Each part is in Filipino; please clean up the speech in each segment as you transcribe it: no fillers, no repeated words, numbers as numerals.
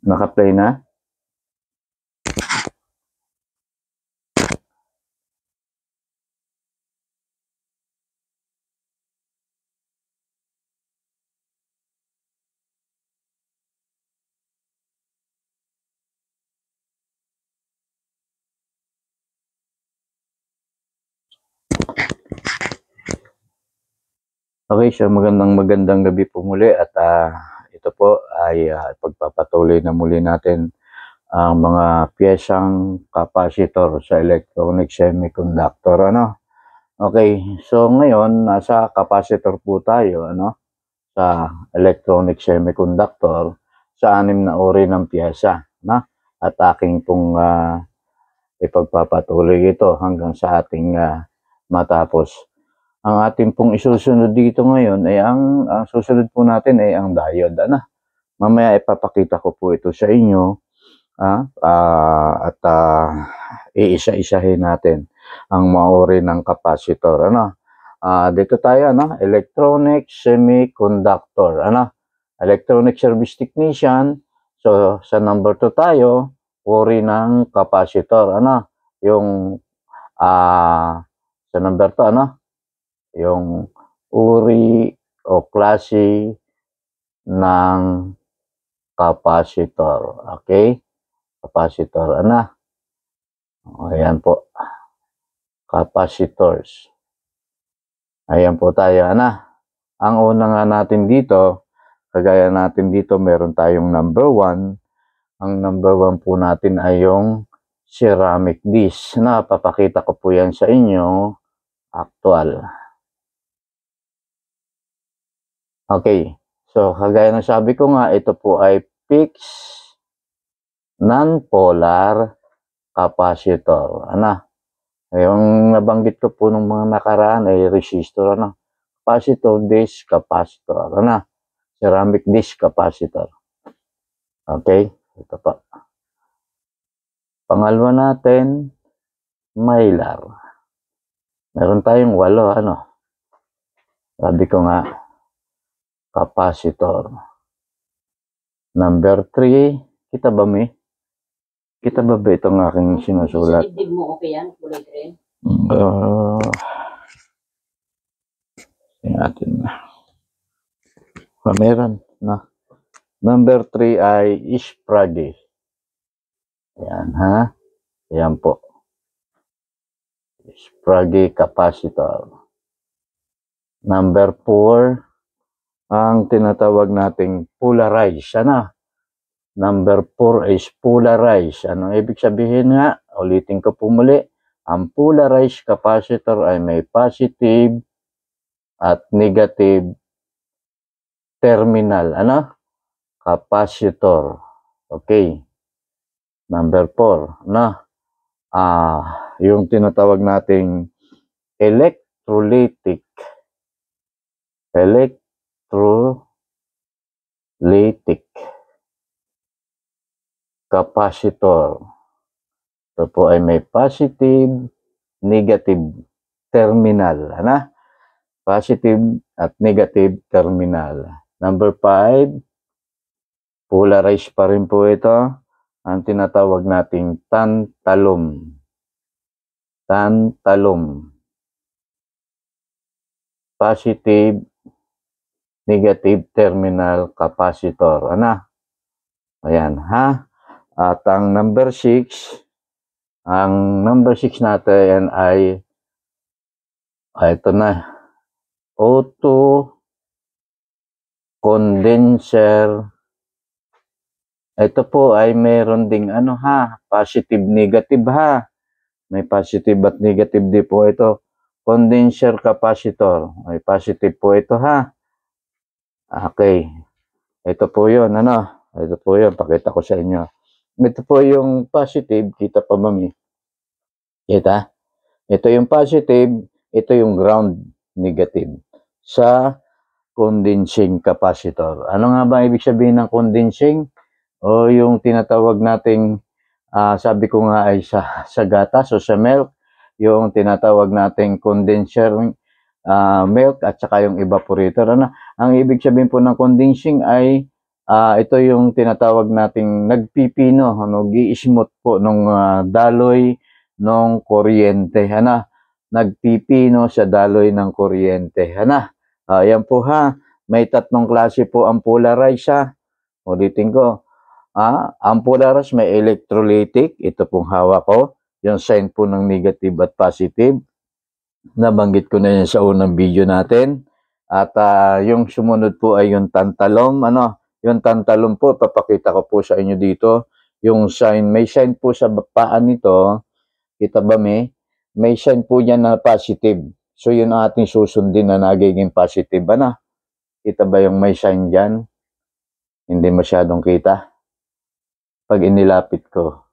Naka-play na? Okay, so magandang gabi po muli at ito po ay pagpapatuloy na muli natin ang mga piyesang capacitor sa electronic semiconductor, ano? Okay, so ngayon nasa capacitor po tayo, ano? Sa electronic semiconductor sa 6 na uri ng piyesa, na? At aking pong ipagpapatuloy ito hanggang sa ating matapos. Ang ating pong isusunod dito ngayon ay ang susunod po natin ay ang diode. Ano? Mamaya ipapakita ko po ito sa inyo at iisa-isahin natin ang mauri ng capacitor. Ano? Dito tayo, ano? Electronic semiconductor. Ano? Electronic service technician. So sa number 2 tayo, uri ng capacitor. Ano? Yung sa number 2, ano? Yung uri o klase ng capacitor. Okay? Capacitor. Ano? Ayan po. Capacitors. Ayan po tayo. Ano? Ang una nga natin dito, kagaya natin dito, meron tayong number 1. Ang number 1 po natin ay yung ceramic disc. Papakita ko po yan sa inyo. Actual. Okay. So, kagaya ng sabi ko nga, ito po ay fixed non-polar capacitor. Ano? Yung nabanggit ko po nung mga nakaraan ay resistor. Ano? Capacitor disc capacitor. Ano? Ceramic disc capacitor. Okay? Ito pa. Pangalawa natin, mylar. Meron tayong 8. Ano? Sabi ko nga, capacitor. Number 3, kita ba may? Kita ba itong aking sinusulat? Dibdib mo okay yan, kulay green? Natin na. Meron na. Number 3 ay Sprague. Ayan, ha? Ayan po. Sprague capacitor. Number 4, ang tinatawag nating polarized. Ano? Number 4 is polarized. Ano ibig sabihin nga? Ulitin ko po muli. Ang polarized capacitor ay may positive at negative terminal. Ano? Capacitor. Okay. Number 4. Ano? Yung tinatawag nating electrolytic capacitor. Ito po ay may positive, negative terminal. Ano? Positive at negative terminal. Number 5, polarized pa rin po ito. Ang tinatawag nating tantalum. Tantalum. Positive, negative terminal capacitor. Ano? Ayan, ha? At ang number 6, natin ay ito na. Auto condenser. Ito po ay meron ding ano, ha? Positive, negative, ha? May positive at negative din po ito. Condenser capacitor. May positive po ito, ha? Okay. Ito po yun, ano? Ito po yun, pakita ko sa inyo. Ito po yung positive, kita pa mami? Kita? Ito yung positive, ito yung ground negative sa condensing capacitor. Ano nga ba ibig sabihin ng condensing? O yung tinatawag nating, sabi ko nga ay sa gatas o sa milk, yung tinatawag nating condenser milk at saka yung evaporator. Ano? Ang ibig sabihin po ng condensing ay ito yung tinatawag nating nagpipino, ano, gi-smooth po nung daloy ng kuryente, ano, nagpipino sa daloy ng kuryente, ano. Yan po ha, may tatlong klase po ang polarize ha. Ulitin ko, ang polarized may electrolytic, ito pong hawak ko, yung sign po ng negative at positive. Nabanggit ko na yan sa unang video natin. At yung sumunod po ay yung tantalum, ano, yung tantalum po, papakita ko po sa inyo dito. Yung sign, may sign po sa paan nito, kita ba may sign po yan na positive. So yun ang ating susundin na nagiging positive, ano. Kita ba yung may sign dyan? Hindi masyadong kita. Pag inilapit ko,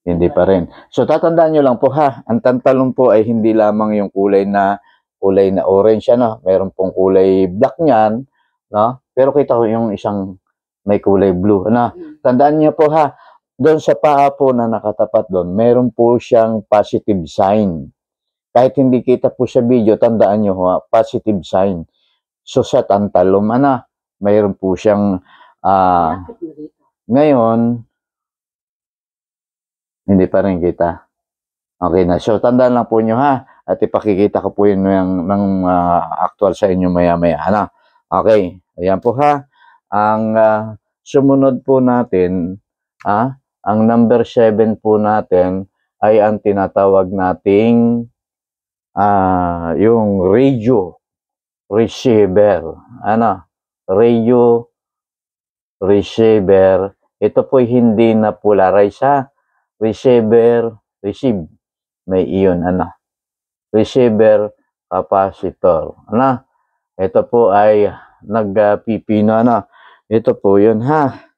hindi pa rin. So tatandaan nyo lang po ha, ang tantalum po ay hindi lamang yung kulay na orange, ano, meron pong kulay black niyan, no? Pero kita ko yung isang may kulay blue, ano. Tandaan niyo po ha, doon sa paa po na nakatapat doon, meron po siyang positive sign. Kahit hindi kita po sa video, tandaan niyo ha, positive sign. So sa tantalum, ano, mayroon po siyang ngayon, hindi pa rin kita. Okay na. So, tandaan lang po nyo ha. At ipakikita ko po yun ng actual sa inyo maya-maya. Ano? Okay. Ayan po ha. Ang sumunod po natin, ang number 7 po natin ay ang tinatawag nating yung radio receiver. Ano? Radio receiver. Ito po hindi na polarize ha. Receiver, receive. May iyon, ano. Receiver, capacitor. Ano. Ito po ay nagpipino, ano. Ito po yun, ha.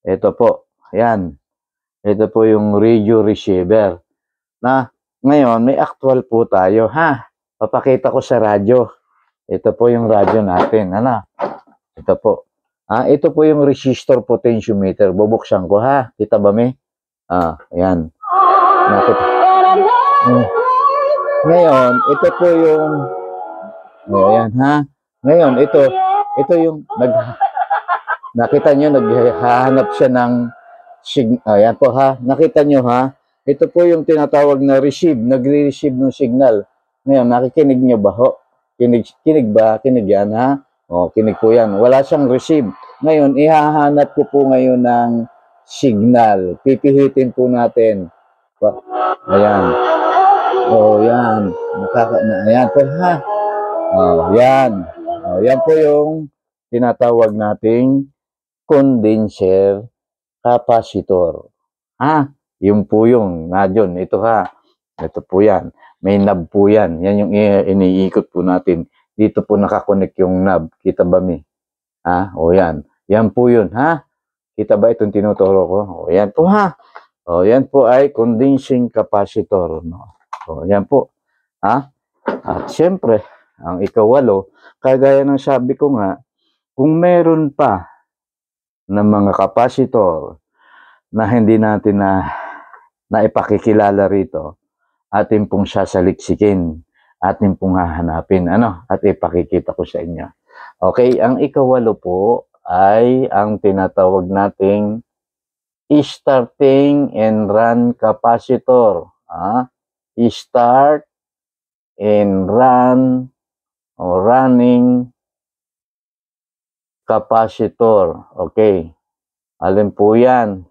Ito po. Ayan. Ito po yung radio receiver. Na, ngayon, may actual po tayo, ha. Papakita ko sa radyo. Ito po yung radyo natin, ano. Ito po. Ito po yung resistor potentiometer. Bubuksan ko, ha. Kita ba, ayan. Ngayon, ito po yung ayan ha. Ngayon, ito yung nakita nyo, naghahanap siya ng ayan po ha. Nakita nyo ha. Ito po yung tinatawag na receive, nagre-receive ng signal. Ngayon, nakikinig nyo ba ho? Kinig ba? Kinig yan ha? Kinig po yan. Wala siyang receive. Ngayon, ihahanap ko po ngayon ng signal. Pipihitin po natin. Ayan. Yan. Ayan po ha. Yan. Yan po yung tinatawag nating condenser capacitor. Yung po yung nadyon. Ito ha. Ito po yan. May knob po yan. Yan yung iniikot po natin. Dito po nakakonek yung knob. Kita ba yan. Yan po yun ha. Kita ba itong tinuturo ko? Yan po ha. Yan po ay condensing capacitor. No? Yan po. At siyempre, ang ikawalo, kagaya ng sabi ko nga, kung meron pa ng mga capacitor na hindi natin na ipakikilala rito, atin pong sasaliksikin, atin pong hahanapin, at ipakikita ko sa inyo. Okay, ang ikawalo po ay ang tinatawag nating starting and run capacitor. Start and run o running capacitor. Okay. Alin po yan?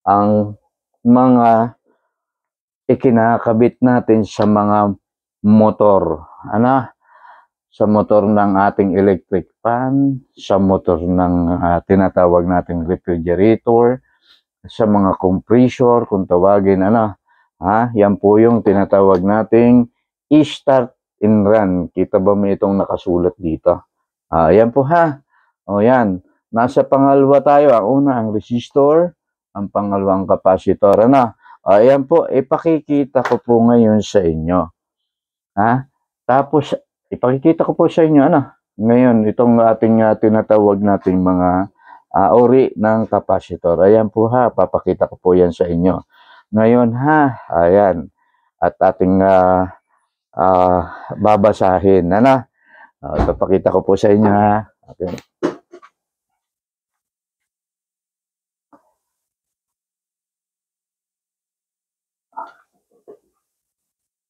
Ang mga ikinakabit natin sa mga motor. Sa motor ng ating electric fan, sa motor ng tinatawag nating refrigerator, sa mga compressor, kung tawagin, yan po yung tinatawag nating start and run. Kita ba mo itong nakasulat dito? Yan po ha. Yan. Nasa pangalawa tayo. Ang una, ang resistor. Ang pangalawang capacitor. Yan po, ipakikita ko po ngayon sa inyo. Tapos, ipakikita ko po sa inyo, ngayon, itong ating tinatawag nating mga uri ng capacitor. Ayan po ha, papakita ko po yan sa inyo. Ngayon ha, ayan. At ating babasahin. Ipapakita ko po sa inyo ha. Okay.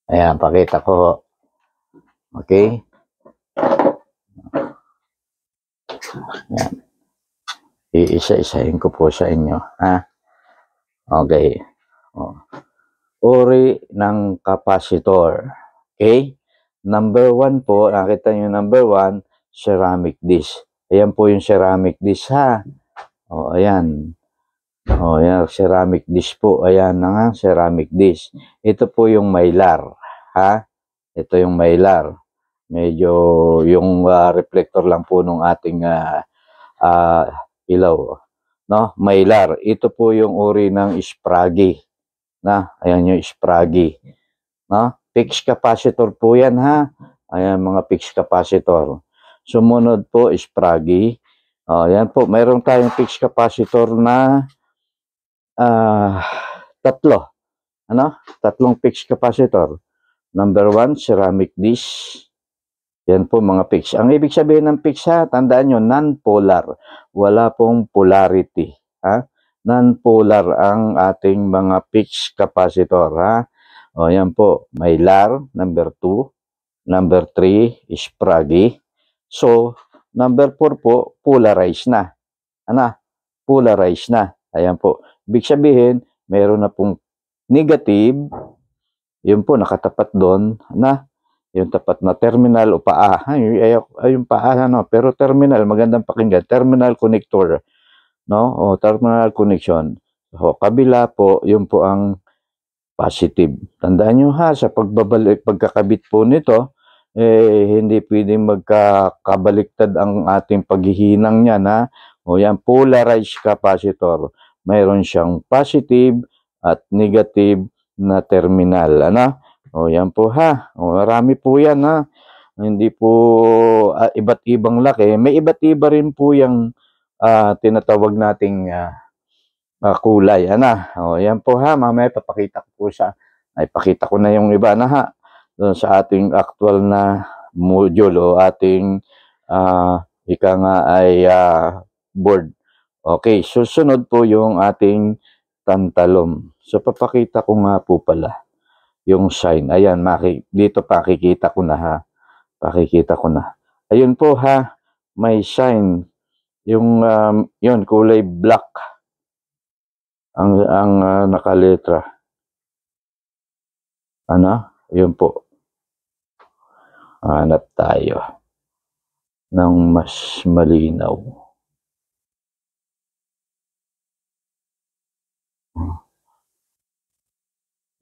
Ayan, pakita ko. Okay? Ayan. Iisa-isahin ko po sa inyo. Ha? Okay. O. Uri ng kapasitor. Okay? Number 1 po, nakita nyo number 1, ceramic dish. Ayan po yung ceramic dish, ha? O, ayan. O, ayan, ceramic dish po. Ayan na nga, ceramic dish. Ito po yung mylar, ha? Ito yung mylar. Medyo yung reflector lang po nung ating ilaw. No? Mylar. Ito po yung uri ng Sprague. Na, ayan yung Sprague. No? Fixed capacitor po yan, ha? Ayan, mga fixed capacitor. Sumunod po, Sprague. Ayan po, mayroon tayong fixed capacitor na tatlo. Ano? Tatlong fixed capacitor. Number 1, ceramic dish. Yan po mga fixed. Ang ibig sabihin ng fixed, ha? Tandaan nyo, non-polar. Wala pong polarity. Ha? Non-polar ang ating mga fixed capacitor, ha? O, yan po. Mylar, number 2. Number 3, Sprague. So, number 4 po, polarized na. Ano? Polarized na. Ayan po. Ibig sabihin, mayroon na pong negative. Yun po, nakatapat doon na yung tapat na terminal o paa. Ay yung paa, no? Pero terminal, magandang pakinggan. Terminal connector. No? O terminal connection. So, kabila po, yun po ang positive. Tandaan nyo, ha, sa pagkakabit po nito, hindi pwedeng magkakabaliktad ang ating paghihinang niya, na o yan, polarized capacitor. Mayroon siyang positive at negative na terminal. Ano? O yan po, ha. O, marami po yan, ha. Hindi po iba't ibang laki. May iba't iba rin po yung tinatawag nating kulay. Ano? O yan po, ha. Mamaya papakita ko po ipakita ko na yung iba na, ha. Sa ating actual na module o ating ika nga ay board. Okay, susunod po yung ating tantalum. So, papakita ko nga po pala yung sign. Ayan, dito pakikita ko na, ha. Pakikita ko na. Ayun po, ha. May sign. Yung, yun, kulay black. Ang nakaletra. Ano? Yun po. Hanap tayo ng mas malinaw.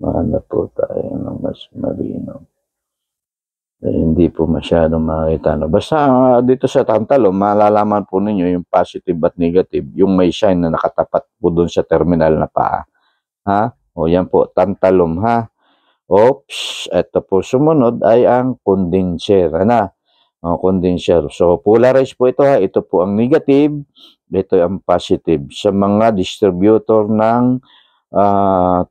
Hanap po tayo ng mas malinaw. Hindi po masyadong makita. No? Basta dito sa tantalum, malalaman po ninyo yung positive at negative, yung may shine na nakatapat po doon sa terminal na paa. Ha? O yan po, tantalum, ha? Oops, ito po sumunod ay ang condenser. Ano? O, condenser. So, polarized po ito, ha? Ito po ang negative, ito ang positive. Sa mga distributor ng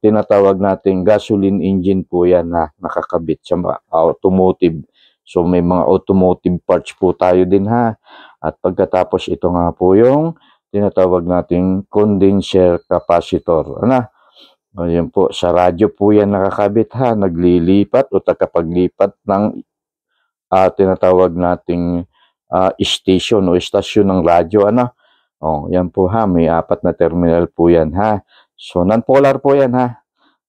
tinatawag natin gasoline engine po yan na nakakabit sa automotive. So, may mga automotive parts po tayo din, ha. At pagkatapos ito nga po yung tinatawag nating condenser capacitor. Ano? Ayan po, sa radyo po yan nakakabit, ha. Naglilipat o tagapaglipat ng tinatawag nating station o istasyon ng radyo. Ano? O, yan po, ha. May 4 na terminal po yan, ha. So, non-polar po yan, ha.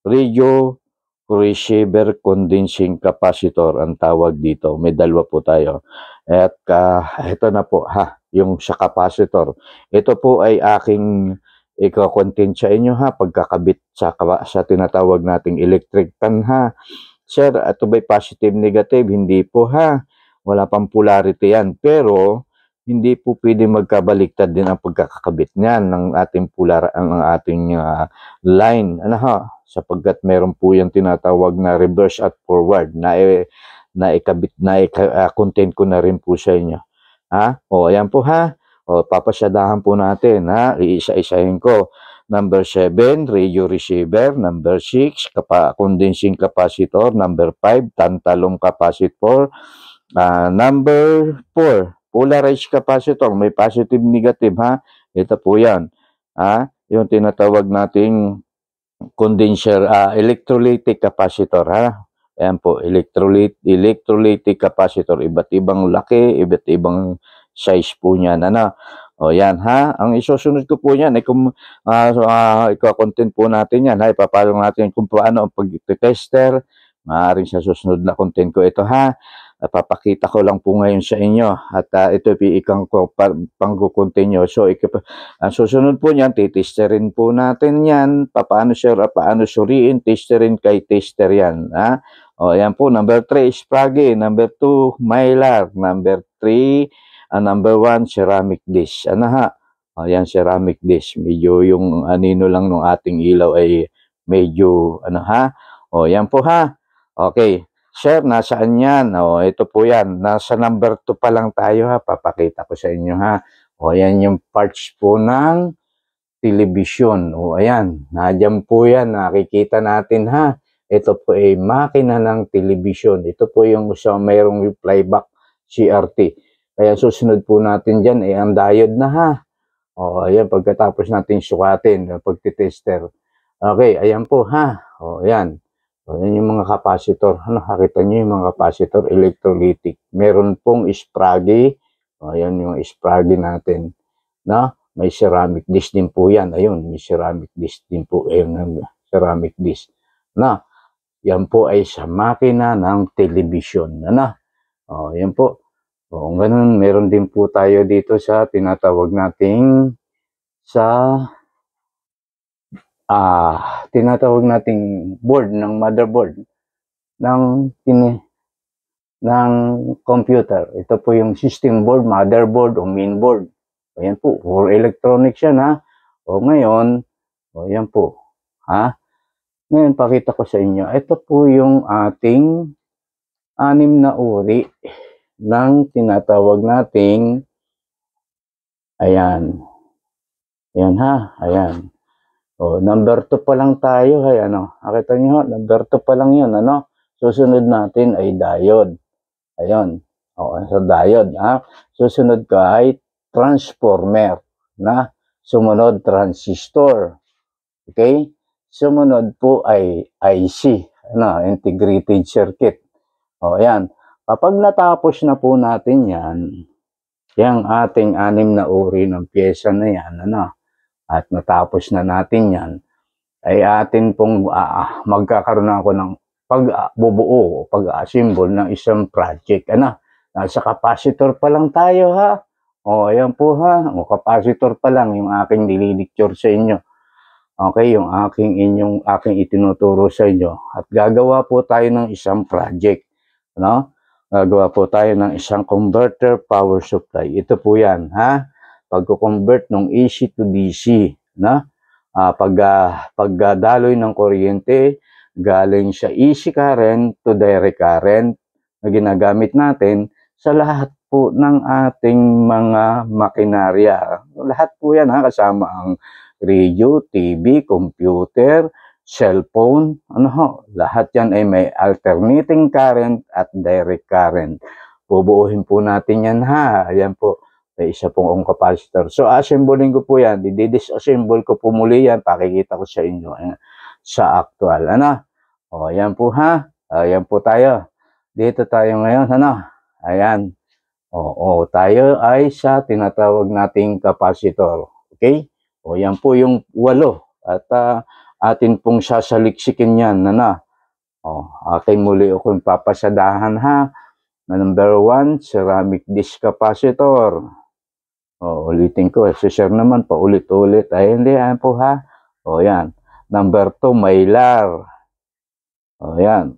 Radio receiver condensing capacitor ang tawag dito. May dalawa po tayo. At ito na po, ha, yung sa capacitor. Ito po ay aking iko-content sa inyo, ha, pagkakabit sa tinatawag nating electric fan, ha. Sir, ito ba'y positive, negative? Hindi po, ha. Wala pang polarity yan. Pero, hindi po pwede magkabaliktad din ang pagkakabit niyan ng ating ang ating line, ano, ha, sapagkat meron po yung tinatawag na reverse at forward na ikabit na content ko na rin po sa inyo, ha. O ayan po, ha. O papasyadahan po natin, ha. Iisa-isahin ko. Number 7, radio receiver. Number 6, condensing capacitor. Number 5, tantalum capacitor. Number 4, polarized capacitor. May positive, negative, ha. Ito po yan. Ha? Yung tinatawag nating condenser, electrolytic capacitor, ha. Ayan po, electrolytic capacitor. Iba't ibang laki, iba't ibang size po niyan. Ano? O yan ha. Ang isusunod ko po niyan ay ika-content po natin yan. Ha? Ipapalo natin kung paano ang pag-tester. Maaaring sa susunod na content ko ito ha. Papakita ko lang po ngayon sa inyo. At ito ikang pang-continue. So, ang susunod po niyan, titesterin po natin yan. Paano suriin, testerin kay tester yan. Ha? O, yan po. Number 3, Sprague. Number 2, Mylar. Number 3, number 1, ceramic dish. Ano ha? O, yan, ceramic dish. Medyo yung anino lang ng ating ilaw ay medyo, ano ha? O, yan po ha. Okay. Sir, nasaan yan? O, ito po yan. Nasa number 2 pa lang tayo ha. Papakita ko sa inyo ha. O, yan yung parts po ng television. O, ayan. Nadyan po yan. Nakikita natin ha. Ito po ay makina ng television. Ito po yung mayroong playback CRT. Kaya susunod po natin dyan ay ang diode na ha. O, ayan. Pagkatapos natin sukatin, pagtitester. Okay, ayan po ha. O, ayan. So, yan yung mga capacitor. Ano, nakita nyo yung mga capacitor, electrolytic. Meron pong Sprague. O, yan yung Sprague natin. Na, may ceramic dish din po yan. Ayun, may ceramic dish din po. Ayun, ceramic dish. Na, yan po ay sa makina ng television. Ano? O, yan po. O, ganun, meron din po tayo dito sa tinatawag nating tinatawag nating board ng motherboard ng computer. Ito po yung system board, motherboard o mainboard. Ayan po, for electronics yan ha. O ngayon, ayan po. Ha? Ngayon, pakita ko sa inyo. Ito po yung ating 6 na uri ng tinatawag nating ayan. Ayan ha, ayan. O, number 2 pa lang tayo. Ay, ano, nakita nyo, number 2 pa lang yun. Ano? Susunod natin ay diode. Ayun. O, sa diode. Ha? Susunod ka ay transformer. Na? Sumunod, transistor. Okay? Sumunod po ay IC. Ano? Integrated circuit. O, ayan. Kapag natapos na po natin yan, yung ating 6 na uri ng pyesa na yan, ano? At natapos na natin yan, ay atin pong magkakaroon ako ng pagbubuo, pag-assemble ng isang project. Ano? Nasa capacitor pa lang tayo ha. O, ayan po ha. O, capacitor pa lang yung aking nililecture sa inyo. Okay, yung aking itinuturo sa inyo. At gagawa po tayo ng isang project. Ano? Gagawa po tayo ng isang converter power supply. Ito po yan ha. Pagko-convert ng AC to DC, na pagdaloy ng kuryente galing sa AC current to direct current na ginagamit natin sa lahat po ng ating mga makinarya. Lahat po yan ha, kasama ang radio, TV, computer, cellphone, ano ho, lahat yan ay may alternating current at direct current. Bubuuhin po natin yan ha, ayan po. May isa pong capacitor. So, assembling ko po yan. Didisassemble ko po muli yan. Pakikita ko sa inyo sa actual. Ano? O, ayan po ha. Ayan po tayo. Dito tayo ngayon. Ano? Ayan. O, tayo ay sa tinatawag nating capacitor. Okay? O, yan po yung 8. At atin pong sasaliksikin yan. Ano? O, akin muli akong papasadahan ha. Number 1, ceramic dish capacitor. O, ulitin ko. Share naman pa ulit-ulit. Ay, hindi. Ayan po ha. O, yan. Number 2, Mylar. O, yan.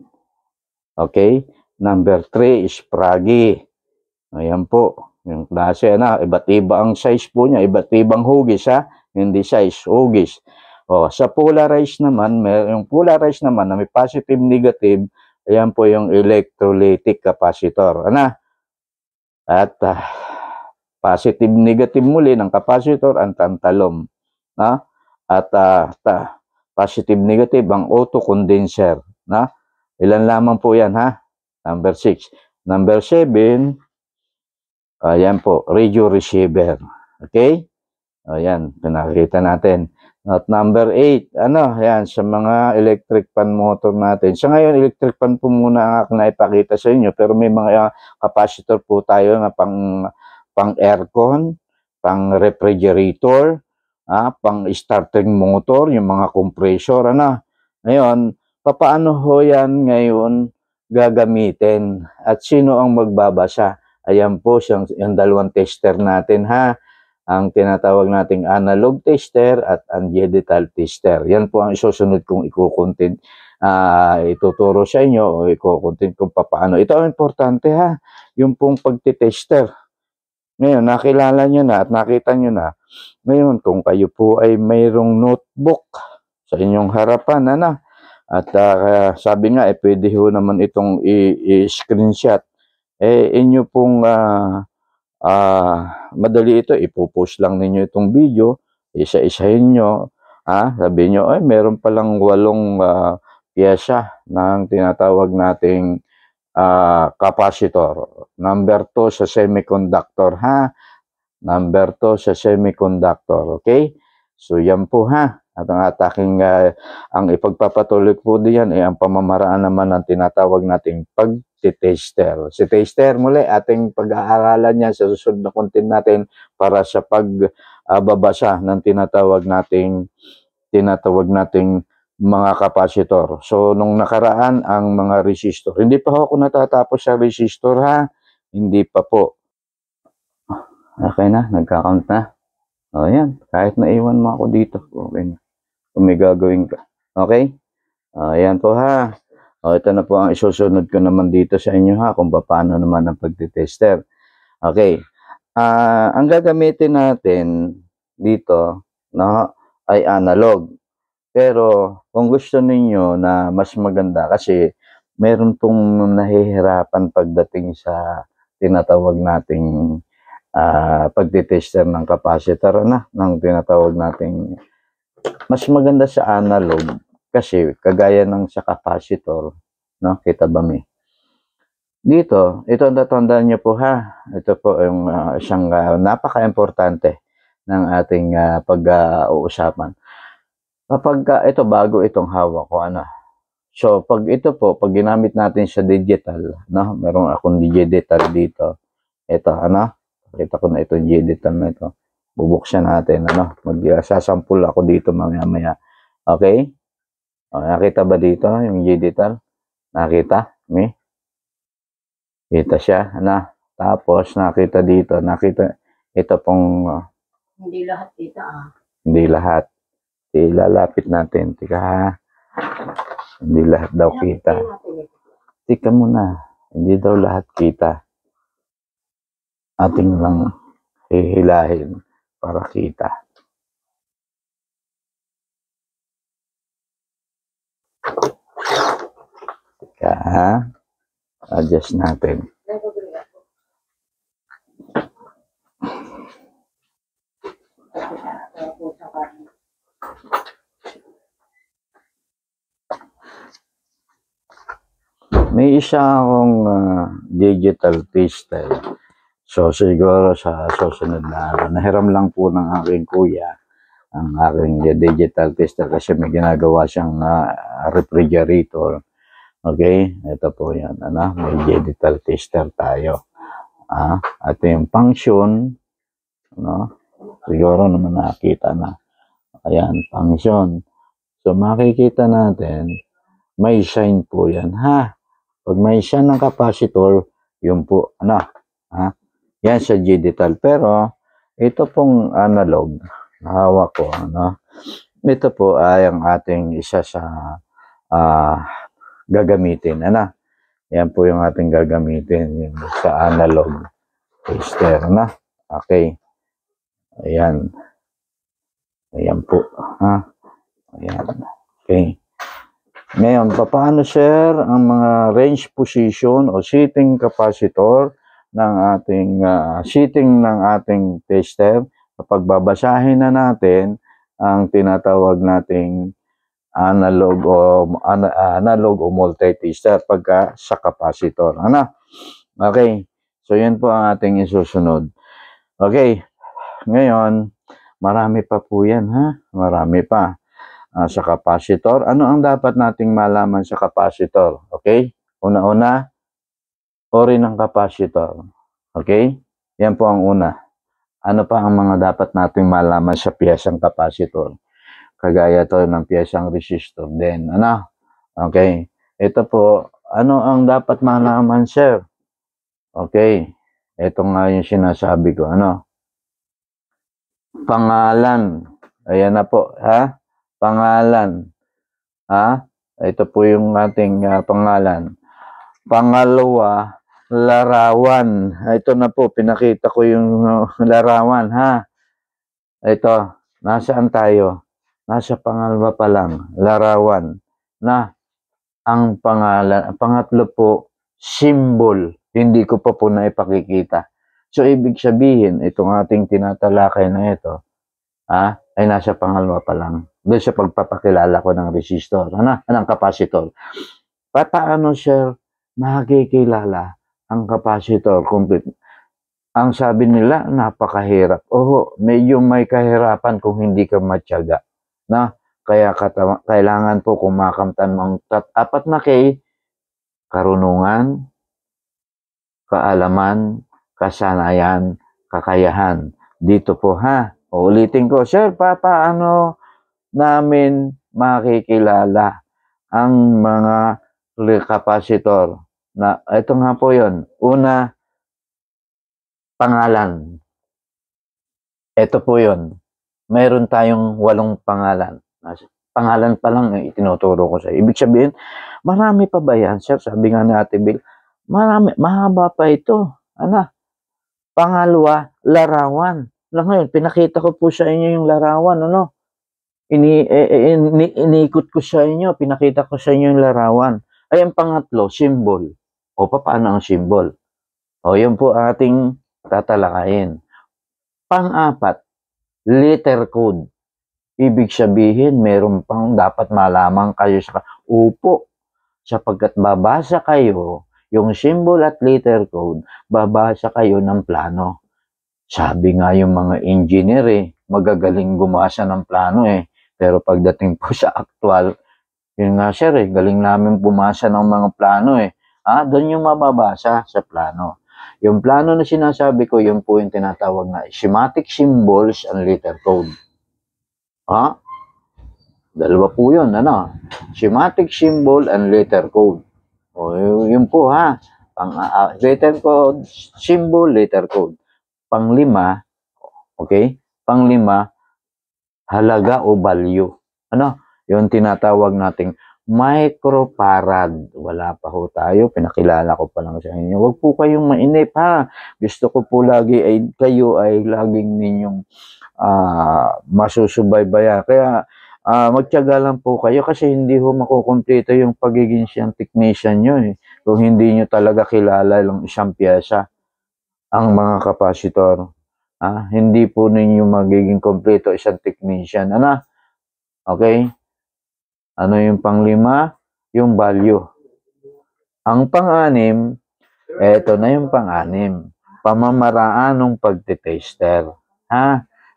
Okay. Number 3, Sprague. Ayan po. Yung klase na. Iba't iba ang size po niya. Iba't ibang hugis ha. Hindi size. Hugis. O, sa polarized naman, yung polarized naman na may positive, negative, ayan po yung electrolytic capacitor. Ano? At positive, negative muli ng capacitor ang tantalum. Na? At positive, negative ang auto condenser. Na? Ilan lamang po yan ha? Number 6. Number 7, ayan po, radio receiver. Okay? Ayan, pinakita natin. At number 8, yan, sa mga electric fan motor natin. Sa ngayon, electric fan po muna ang aking naipakita sa inyo, pero may mga capacitor po tayo na pang aircon, pang refrigerator, pang starting motor, yung mga compressor, Ngayon, papaano ho yan ngayon gagamitin? At sino ang magbabasa? Ayan po yung dalawang tester natin, ang tinatawag nating analog tester at ang digital tester. Yan po ang isusunod kong ituturo sa inyo o ikukontent kung paano. Ito ang importante, yung pong pagtitester. Ngayon, nakilala nyo na at nakita nyo na. Ngayon, kung kayo po ay mayroong notebook sa inyong harapan, at sabi nga, pwede ho naman itong i-screenshot. Inyo pong madali ito, ipopost lang ninyo itong video, isa-isahin nyo, sabi nyo, ay meron palang 8 piyesa ng tinatawag nating capacitor. Number 2 sa semiconductor, Number 2 sa semiconductor, okay? So yan po, At ang ipagpapatuloy po diyan ay ang pamamaraan naman ng tinatawag nating pagtitester. Si tester muli ating pag-aaralan niya sa susunod na content natin para sa pagbabasa ng tinatawag nating mga capacitor. So nung nakaraan ang mga resistor. Hindi pa ako natatapos sa resistor, Hindi pa po. Okay na, nagka-count na. O yan, kahit naiwan mo ako dito, okay na. Kung may gagawin ka. Okay? Ayan po, ito na po ang isusunod ko naman dito sa inyo, kung paano naman ang pagtitester. Okay. Ang gagamitin natin dito, ay analog. Pero kung gusto ninyo na mas maganda, kasi meron pong nahihirapan pagdating sa tinatawag nating pagtitester ng capacitor, ng tinatawag nating mas maganda sa analog kasi kagaya ng sa capacitor, kita ba dito, ito natandaan niyo po, ito po yung isang napaka-importante ng ating pag-uusapan. Kapag ito bago itong hawak ko, So pag ito po, pag ginamit natin sa digital, meron akong digital dito. Ito, pakita ko na ito digital na ito. Bubuksan natin, magsasample ako dito mamaya-maya. Okay? Nakita ba dito yung digital? Nakita? Kita siya, Tapos nakita dito, ito pong hindi lahat kita, Hindi lahat. Ilalapit natin. Tika, Hindi lahat daw kita. Tika muna. Hindi daw lahat kita. Ating lang hihilahin para kita. Tika, adjust natin. May isa akong digital tester. So siguro sa susunod na nahiram lang po ng aking kuya ang aking digital tester kasi may ginagawa siyang refrigerator. Okay, ito po yan, may digital tester tayo. At yung function, siguro naman nakita na. Ayan, function. So makikita natin, may sign po yan, Pag may sign ng capacitor, yun po, yan sa digital. Pero, ito pong analog, hawak ko, Ito po ay ang ating isa sa gagamitin, Yan po yung ating gagamitin yung sa analog tester, Okay. Ayan. Ayan po, Ayan. Okay. Ngayon, paano share ang mga range position o setting capacitor ng ating tester kapag babasahin na natin ang tinatawag nating analog o multi-tester pagka sa capacitor. Okay. So, yan po ang ating isusunod. Okay. Ngayon, Marami pa po yan, ha? Marami pa. Sa capacitor, ano ang dapat nating malaman sa capacitor? Okay? Una-una, ori ng capacitor. Okay? Yan po ang una. Ano pa ang mga dapat nating malaman sa piyesang capacitor? Kagaya to ng piyesang resistor din. Ano? Okay. Ito po, ano ang dapat malaman, sir? Okay. Ito nga yung sinasabi ko. Ano? Pangalan. Ayan na po, ha? Pangalan. Ha? Ito po yung ating pangalan. Pangalawa, larawan. Ito na po, pinakita ko yung larawan, ha? Ito, nasaan tayo? Nasa pangalawa pa lang, larawan. Na, ang pangalan. Pangatlo po, symbol. Hindi ko pa po naipakikita. So, ibig sabihin, itong ating tinatalakay na ito, ay nasa pangalawa pa lang. Doon sa pagpapakilala ko ng resistor, ng capacitor. Paano, sir, makikilala ang capacitor complete? Ang sabi nila, napakahirap. Medyo may kahirapan kung hindi ka matyaga. Kaya kailangan po kumakamtan ng apat na K: karunungan, kaalaman, kasanayan, kakayahan. Dito po, ha? Ulitin ko, sir, paano namin makikilala ang mga capacitor? Ito nga po yun. Una, pangalan. Ito po yun. Mayroon tayong 8 pangalan. Pangalan pa lang itinuturo ko sa iyo. Ibig sabihin, marami pa ba yan, sir? Sabi nga ni Ate Bill, marami, mahaba pa ito. Pangalawa, larawan. Ngayon, pinakita ko po sa inyo yung larawan, Inikot ko sa inyo, pinakita ko sa inyo yung larawan. Ay, ang pangatlo, symbol. Paano ang symbol? Yun po ating tatalakayin. Pang-apat, letter code. Ibig sabihin, meron pang dapat malaman kayo sa sapagkat babasa kayo yung symbol at letter code, babasa kayo ng plano. Sabi nga yung mga engineer magagaling gumasa ng plano pero pagdating po sa actual, yun nga sir galing namin bumasa ng mga plano doon yung mababasa sa plano. Yung plano na sinasabi ko, yun po yung tinatawag na schematic symbols and letter code. Dalawa po yun, schematic symbol and letter code. Yun po letter code, symbol, letter code. Panglima, Panglima, halaga o value. Yung tinatawag nating microfarad. Wala pa ho tayo, pinakilala ko pa lang sa inyo. Huwag po kayong mainip, Gusto ko po lagi kayo ay laging ninyong masusubaybayan. Kaya magtiyaga lang po kayo kasi hindi ho makukumpleto yung pagiging siyang technician nyo kung hindi nyo talaga kilala yung isang piyesa, ang mga capacitor. Hindi po ninyo magiging kompleto isang technician. Okay? Ano yung panglima? Yung value. Ang pang-anim, eto na yung pang-anim. Pamamaraan ng pagtitester.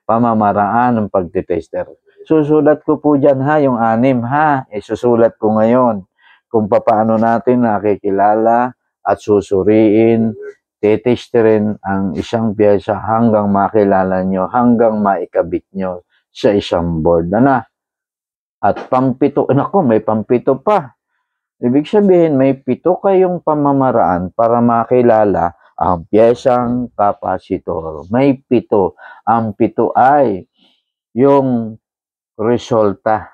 Pamamaraan ng pagtitester. Susulat ko po dyan yung 6 isusulat ko ngayon kung paano natin nakikilala at susuriin, titesterin ang isang pyesa hanggang makilala nyo, hanggang maikabit nyo sa isang board. At pampito, may pampito pa. Ibig sabihin, may 7 kayong pamamaraan para makilala ang piyesang capacitor. May 7. Ang 7 ay yung resulta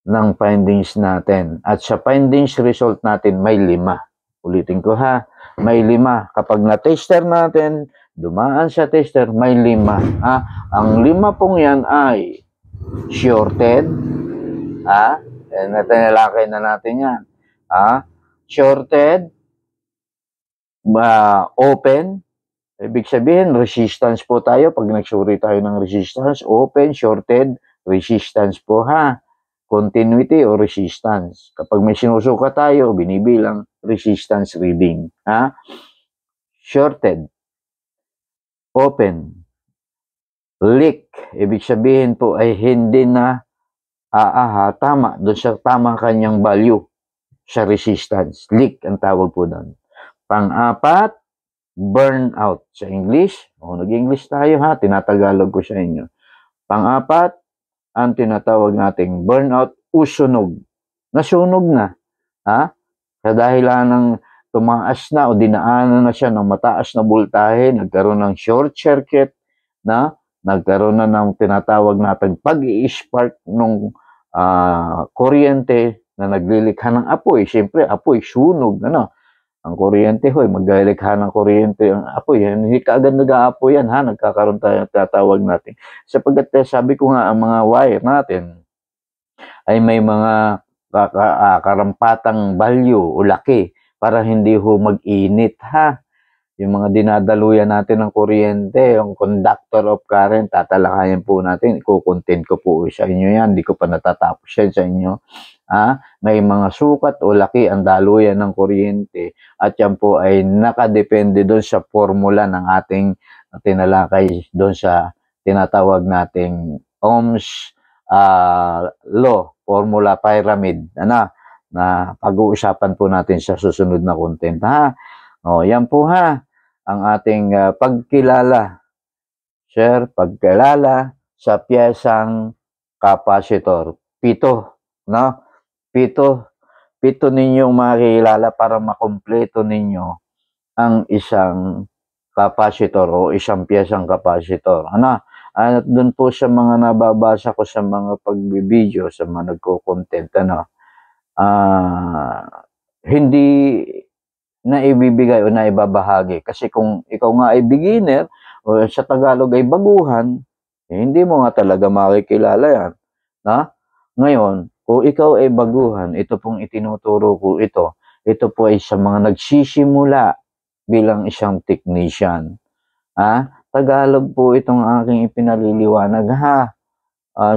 ng findings natin. At sa findings result natin, may 5. Ulitin ko may 5. Kapag na-tester natin, dumaan sa tester, may 5. Ang 5 pong yan ay shorted. Natinalakay na natin yan. Shorted, open. Ibig sabihin, resistance po tayo. Pag nagsuri tayo ng resistance, open, shorted, resistance po continuity o resistance. Kapag may sinusuka tayo, binibilang resistance reading. Shorted, open, leak. Ibig sabihin po ay hindi na tama doon sa tamang kanyang value sa resistance. Leak ang tawag po doon. Pang-apat, burnout sa English. Nag-English tayo ha, tinatagalog ko sa inyo. Pang-apat, ang tinatawag nating burnout o sunog. Nasunog na. Ha? Sa dahilan ng tumaas na o dinaanan na siya ng mataas na voltahe, nagkaroon ng short circuit, na nagkaroon na ng tinatawag natin pag-i-spark ng kuryente na naglilikha ng apoy. Siyempre, apoy, sunog, ano. Ang kuryente, maglilikha ng kuryente ang apoy. Hindi kaagad nag-aapoy yan, ha? Nagkakaroon tayo, tatawag natin. Sapagkat sabi ko nga, ang mga wire natin ay may mga karampatang value o laki para hindi mag-init, ha? Yung mga dinadaluyan natin ng kuryente, yung conductor of current, tatalakayan po natin. Iko-content ko po sa inyo yan. Hindi ko pa natatapos yan sa inyo. May mga sukat o laki ang daluyan ng kuryente at yan po ay nakadepende doon sa formula ng ating tinalakay doon sa tinatawag nating Ohm's law, formula pyramid, na pag-uusapan po natin sa susunod na content, ha? Yan po, ha, ang ating pagkilala, sir, pagkilala sa piyesang kapasitor. 7, no? 7 ninyong makikilala para makumpleto ninyo ang isang kapasitor o isang piyesang kapasitor. At doon po sa mga nababasa ko sa mga pagbibideo, sa mga nagko-content, hindi na ibibigay o na ibabahagi. Kasi kung ikaw nga ay beginner o sa Tagalog ay baguhan, hindi mo nga talaga makikilala yan. Ngayon, kung ikaw ay baguhan, ito pong itinuturo ko ito po ay sa mga nagsisimula bilang isang technician. Tagalog po itong aking ipinaliliwanag, ha?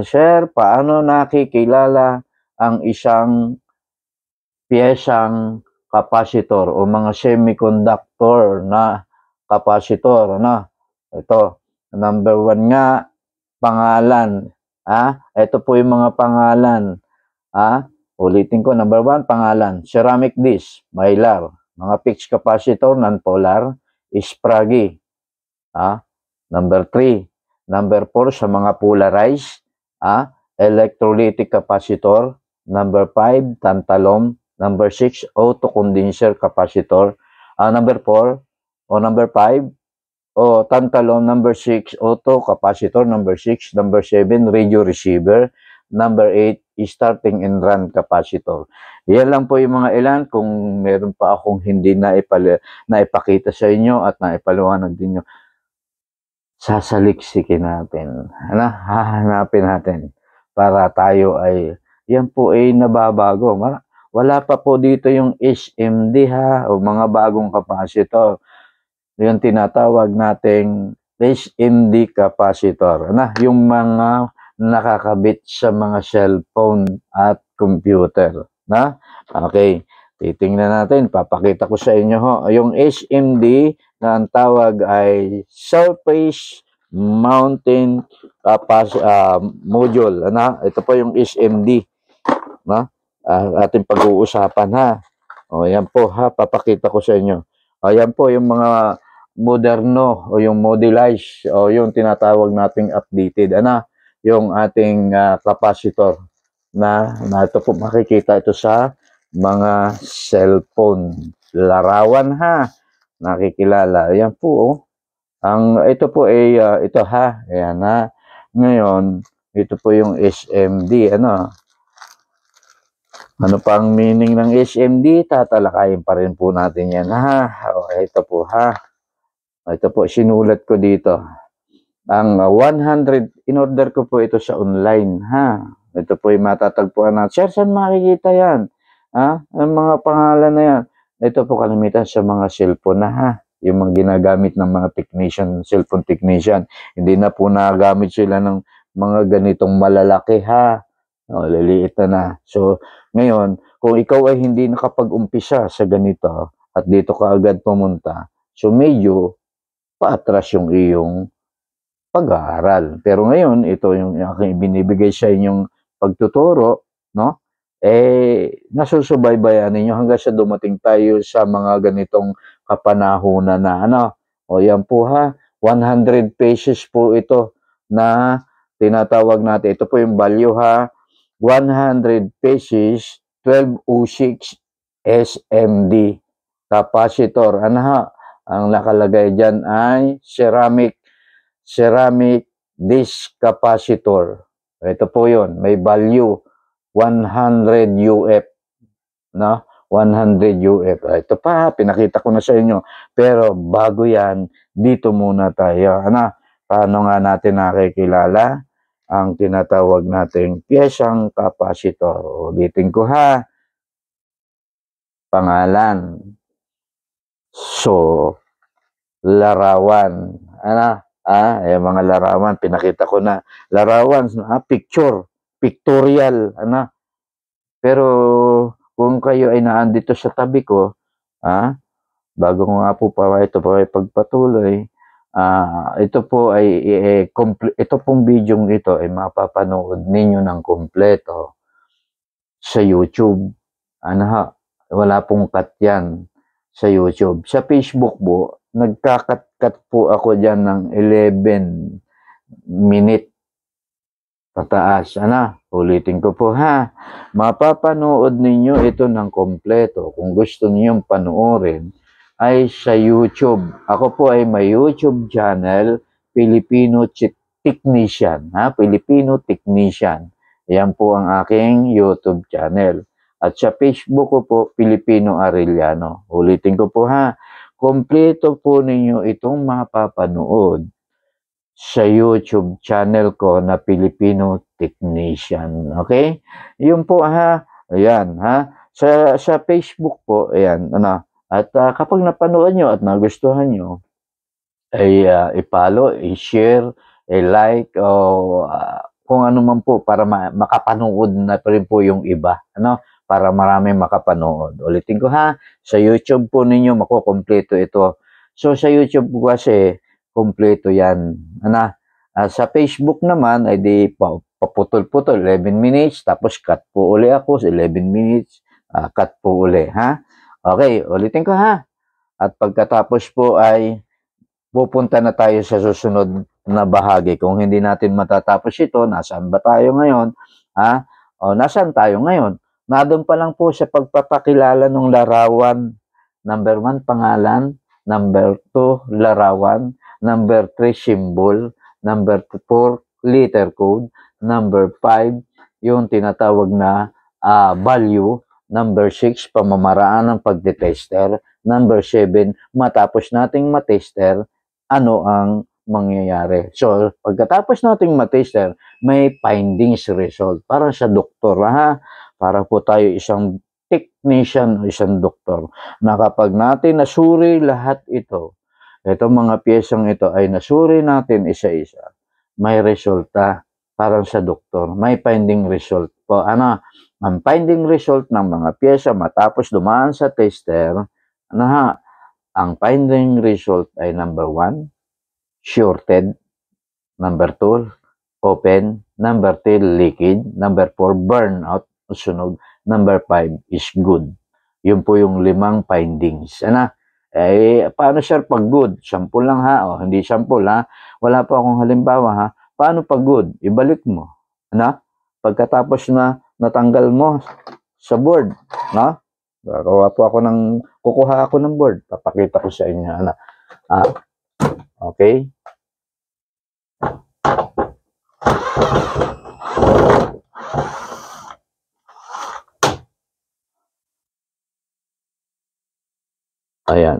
Sir, paano nakikilala ang isang piyesang kapasitor o mga semiconductor na kapasitor, Ito, number 1 nga, pangalan. Ito po yung mga pangalan. Ulitin ko, number 1, pangalan. Ceramic disc, mylar. Mga fixed capacitor, non-polar, Sprague. Number 3. Number 4, sa mga polarized, electrolytic capacitor. Number 5, tantalum. Number 6, auto-condenser capacitor. Number 4, o number 5, tantalum. Number 6, auto capacitor. Number 6, number 7, radio receiver. Number 8, starting and run capacitor. Yan lang po yung mga ilan. Kung meron pa akong hindi naipakita sa inyo at naipaliwanag din nyo, sasaliksikin natin. Hahanapin natin para tayo ay, yan po ay nababago. Wala pa po dito yung SMD, ha, o mga bagong capacitor. Yung tinatawag nating SMD capacitor. Yung mga nakakabit sa mga cellphone at computer. Okay, titingnan natin. Papakita ko sa inyo, ho. Yung SMD na ang tawag ay Surface Mounting Module. Ito po yung SMD. Ating pag-uusapan, ha. Yan po, ha, papakita ko sa inyo. Yan po yung mga moderno o yung modelized o yung tinatawag nating updated. Yung ating capacitor na ito po, makikita ito sa mga cellphone. Larawan, ha. Nakikilala. Yan po, ito po ay ito, ha. Ayan, ha. Ngayon, ito po yung SMD. Ano pa ang meaning ng SMD? Tatalakayin pa rin po natin yan, ha. Ito po, ha. Ito po, sinulat ko dito. Ang 100, in-order ko po ito sa online, ha. Ito po yung matatagpuan na. Sir, saan makikita yan? Ang mga pangalan na yan. Ito po kalimitan sa mga cellphone na, ha. Yung mga ginagamit ng mga technician, cellphone technician. Hindi na po nagamit sila ng mga ganitong malalaki, ha. Liliit na. So, ngayon, kung ikaw ay hindi nakapag-umpisa sa ganito at dito ka agad pumunta, so medyo paatras yung iyong pag-aaral. Pero ngayon, ito yung aking binibigay sa inyong pagtuturo, no? Nasusubaybayan ninyo hanggang sa dumating tayo sa mga ganitong kapanahunan na ano. O yan po ha, 100 pesos po ito na tinatawag natin. Ito po yung value ha, 100 pesos, 1206 SMD capacitor. Ano ha? Ang nakalagay dyan ay ceramic disc capacitor. Ito po yun. May value 100 UF. No? 100 UF. Ito pa, pinakita ko na sa inyo. Pero bago yan, dito muna tayo. Ano? Paano nga natin nakikilala ang tinatawag nating piyesang capacitor? Ulitin ko ha. Pangalan. So, larawan. Ano? Yung mga larawan, pinakita ko na. Larawan, picture, pictorial, ano. Pero, kung kayo ay naandito sa tabi ko, bago ko nga po pa ito po ay pagpatuloy, ito po ay, ito pong video ito ay mapapanood ninyo ng kompleto sa YouTube. Wala pong cut yan sa YouTube. Sa Facebook po, nagkakat-cut po ako dyan ng 11 minute pataas. Ulitin ko po ha. Mapapanood ninyo ito ng kompleto. Kung gusto ninyong panoorin, ay sa YouTube. Ako po ay may YouTube channel, Filipino Technician. Filipino Technician. Yan po ang aking YouTube channel. At sa Facebook ko po, Filipino Arellano. Ulitin ko po ha. Kompleto po ninyo itong mapapanood sa YouTube channel ko na Filipino Technician. Okay? Yun po ha. Ayan ha. Sa Facebook po, ayan. At kapag napanood nyo at nagustuhan nyo, ay i-follow, i-share, i-like, o kung ano man po para makapanood na rin po yung iba. Para marami makapanood. Ulitin ko ha, sa YouTube po ninyo makukompleto ito. So sa YouTube po kasi, kompleto yan. Sa Facebook naman, ay di paputol-putol, 11 minutes, tapos cut po uli ako sa 11 minutes, cut po uli, ha? Okay, ulitin ko ha. At pagkatapos po ay pupunta na tayo sa susunod na bahagi. Kung hindi natin matatapos ito, nasaan ba tayo ngayon? O nasaan tayo ngayon? Doon pa lang po sa pagpapakilala ng larawan. Number 1, pangalan. Number 2, larawan. Number 3, symbol. Number 4, letter code. Number 5, yung tinatawag na value. Number 6, pamamaraan ng pagde-tester. Number 7, matapos nating matester, ano ang mangyayari. So, pagkatapos nating matester, may findings result. Para sa doktor, para po tayo isang technician o isang doktor, na kapag natin nasuri lahat ito, itong mga piyesang ito ay nasuri natin isa-isa, may resulta para sa doktor. May finding result po. Ang finding result ng mga piyesa matapos dumaan sa tester, ang finding result ay number 1, shorted. Number 2, open. Number 3, leakage. Number 4, burnout, sunog. Number 5 is good. Yun po yung 5 findings. Paano sir pag good? Sample lang ha. O, hindi sample ha. Wala pa akong halimbawa ha. Paano pag good? Ibalik mo. Pagkatapos na natanggal mo sa board. Kukuha ako ng board. Papakita ko sa inyo. Okay? Ayan.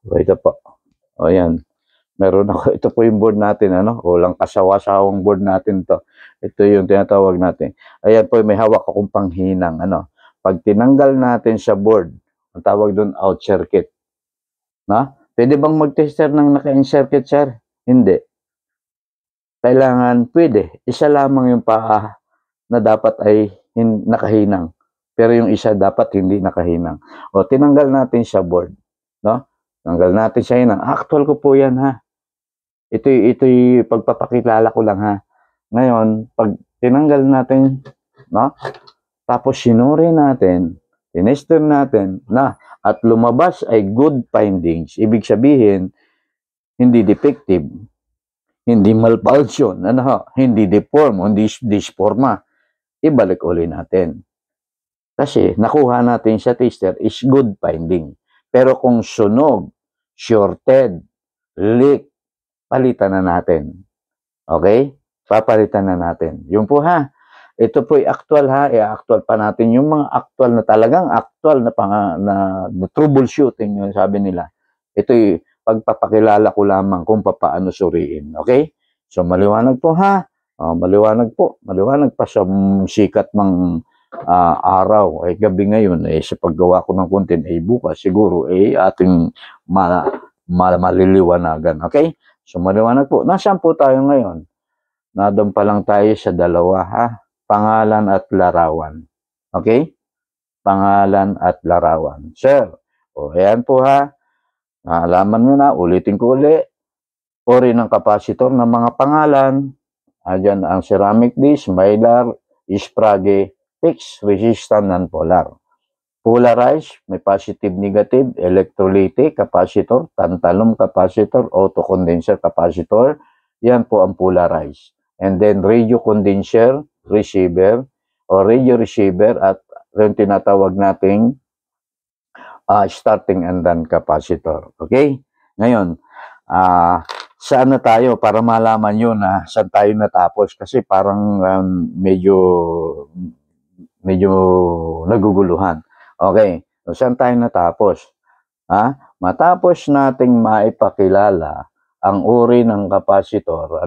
Ito po. Ayan. Meron ako. Ito po yung board natin. Walang kasawa-sawang board natin to. Ito yung tinatawag natin. Ayan po, may hawak akong panghinang. Pag tinanggal natin sa board, ang tawag doon out circuit. Pwede bang mag-tester ng naka-in-circuit, sir? Hindi. Kailangan, pwede. Isa lamang yung paa na dapat ay nakahinang. pero yung isa dapat hindi nakahinang. O, tinanggal natin sa board, no? Tanggal natin sa hinang. Actual ko po yan, ha? Ito'y pagpapakilala ko lang, ha? Ngayon, pag tinanggal natin, no? Tapos sinuri natin, tinester natin, at lumabas ay good findings. Ibig sabihin, hindi defective, hindi malfunction, hindi deform, hindi disforma. Ibalik uli natin. Kasi nakuha natin sa tester is good finding. Pero kung sunog, shorted, leak, palitan na natin. Okay? Papalitan na natin. Yun po, ha. Ito po ay actual, ha. I-actual pa natin yung mga actual na talagang actual na troubleshooting, yung sabi nila. Ito'y pagpapakilala ko lamang kung paano suriin. Okay? So, maliwanag po, ha. Maliwanag po. Maliwanag pa sa sikat ng araw. Ay gabi ngayon, sa paggawa ko ng content, bukas siguro, ating maliliwanagan. Okay? So, maliwanag po. Nasaan po tayo ngayon? Nadon pa lang tayo sa dalawa, ha? Pangalan at larawan. Okay? Pangalan at larawan. Sir, ayan po, ha. Alaman nyo na, ulitin ko uli. Uri ng kapasitor ng mga pangalan. Ayan ang ceramic disc, mylar, sprague, fixed, resistant, non-polar. Polarized, may positive, negative, electrolytic capacitor, tantalum capacitor, autocondenser capacitor. Yan po ang polarized. And then radio condenser, receiver, o radio receiver, at yung tinatawag nating starting and done capacitor. Okay? Ngayon, saan na tayo para malaman yun na saan tayo natapos? Kasi parang medyo naguguluhan. Okay, so saan tayo natapos? Matapos nating maipakilala ang uri ng kapasitor,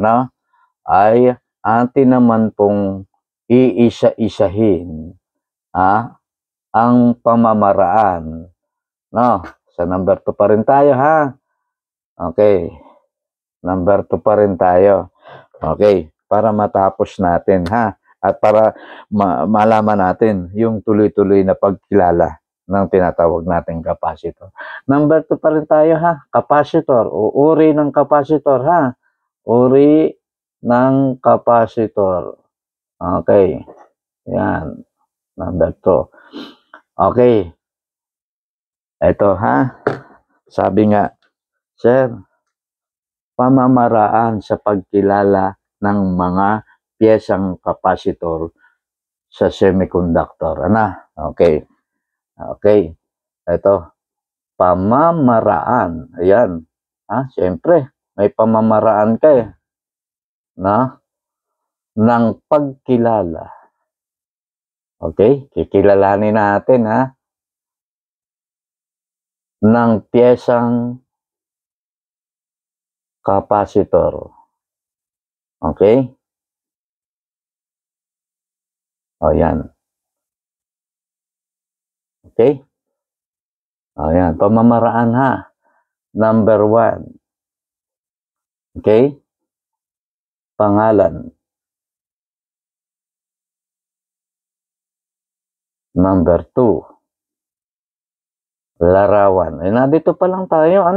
ay atin naman pong iisa-isahin ang pamamaraan. Sa number 2 pa rin tayo, ha? Okay, number 2 pa rin tayo. Okay, para matapos natin, ha? At para malaman natin yung tuloy-tuloy na pagkilala ng tinatawag nating kapasitor. Number 2 pa rin tayo, ha? Kapasitor o uri ng kapasitor, ha? Uri ng kapasitor. Okay. Yan. Number 2. Okay. Ito, ha? Sabi nga, sir, pamamaraan sa pagkilala ng mga piyesang kapasitor sa semiconductor. Okay. Okay. Ito. Pamamaraan. Ayan. Siyempre, may pamamaraan ka ng pagkilala. Okay? Kikilalanin natin, ng piyesang kapasitor. Okay? Yan. Okay? Yan. Pamamaraan, ha? Number 1. Okay? Pangalan. Number 2. Larawan. Nandito pa lang tayo,